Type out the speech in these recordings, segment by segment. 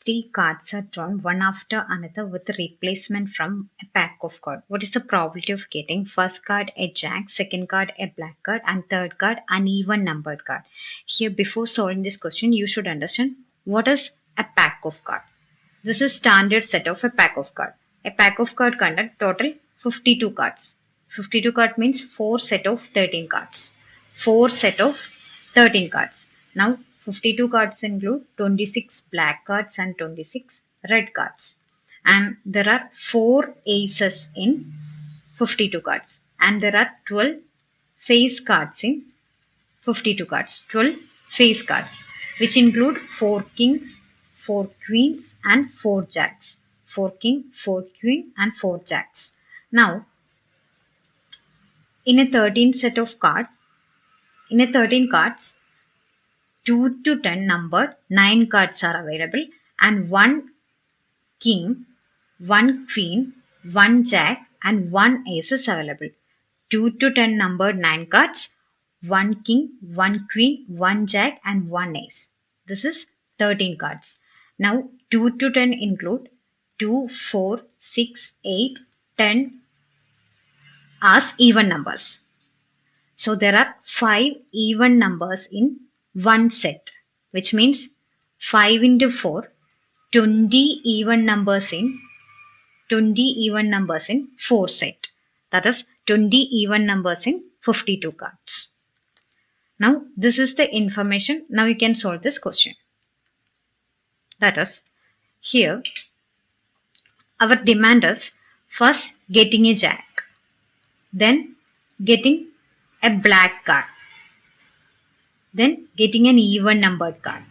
3 cards are drawn one after another with a replacement from a pack of cards. What is the probability of getting first card a jack, second card a black card, and third card an even numbered card? Here, before solving this question, you should understand what is a pack of cards. This is standard set of a pack of cards. A pack of cards contains total 52 cards. 52 cards means 4 set of 13 cards. 4 set of 13 cards. Now 52 cards include 26 black cards and 26 red cards. And there are 4 aces in 52 cards. And there are 12 face cards in 52 cards. 12 face cards, which include 4 kings, 4 queens and 4 jacks. 4 king, 4 queen and 4 jacks. Now, in a 13 set of cards, in a 13 cards, 2 to 10 numbered 9 cards are available and 1 king, 1 queen, 1 jack and 1 ace is available. 2 to 10 numbered 9 cards, 1 king, 1 queen, 1 jack and 1 ace. This is 13 cards. Now 2 to 10 include 2, 4, 6, 8, 10 as even numbers. So there are 5 even numbers in one set, which means 5 into 4, 20 even numbers in 4 set. That is 20 even numbers in 52 cards. Now this is the information. Now you can solve this question. That is, here our demand is first getting a jack, then getting a black card, then getting an even numbered card.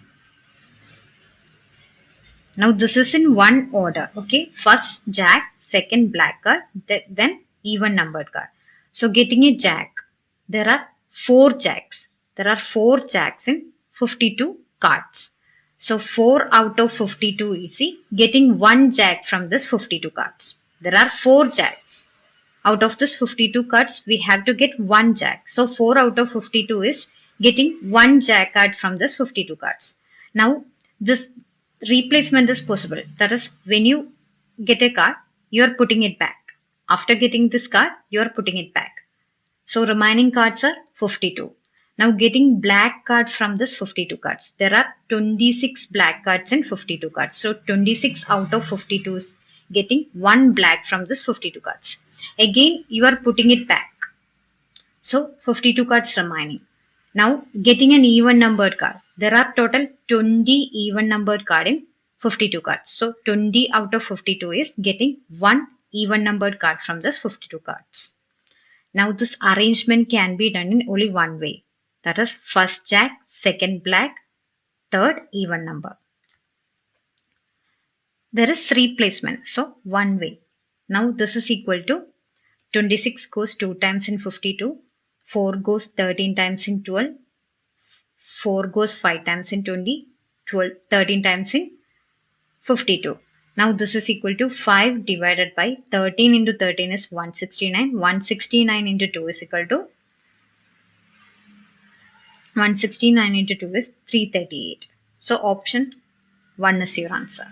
Now this is in one order, okay? First jack, second black card, then even numbered card. So getting a jack, there are 4 jacks. There are 4 jacks in 52 cards. So 4 out of 52 is getting 1 jack from this 52 cards. There are 4 jacks. Out of this 52 cards, we have to get 1 jack. So 4 out of 52 is getting 1 jack card from this 52 cards. Now this replacement is possible. That is, when you get a card, you are putting it back. After getting this card, you are putting it back. So remaining cards are 52. Now getting black card from this 52 cards. There are 26 black cards in 52 cards. So 26 out of 52 is getting 1 black from this 52 cards. Again, you are putting it back. So 52 cards remaining. Now getting an even numbered card. There are total 20 even numbered card in 52 cards. So 20 out of 52 is getting 1 even numbered card from this 52 cards. Now this arrangement can be done in only one way. That is, first jack, second black, third even number. There is replacement. So one way. Now this is equal to 26 goes 2 times in 52. 4 goes 13 times in 12. 4 goes 5 times in 20. 13 times in 52. Now this is equal to 5 divided by 13 into 13 is 169. 169 into 2 is equal to 169 into 2 is 338. So option 1 is your answer.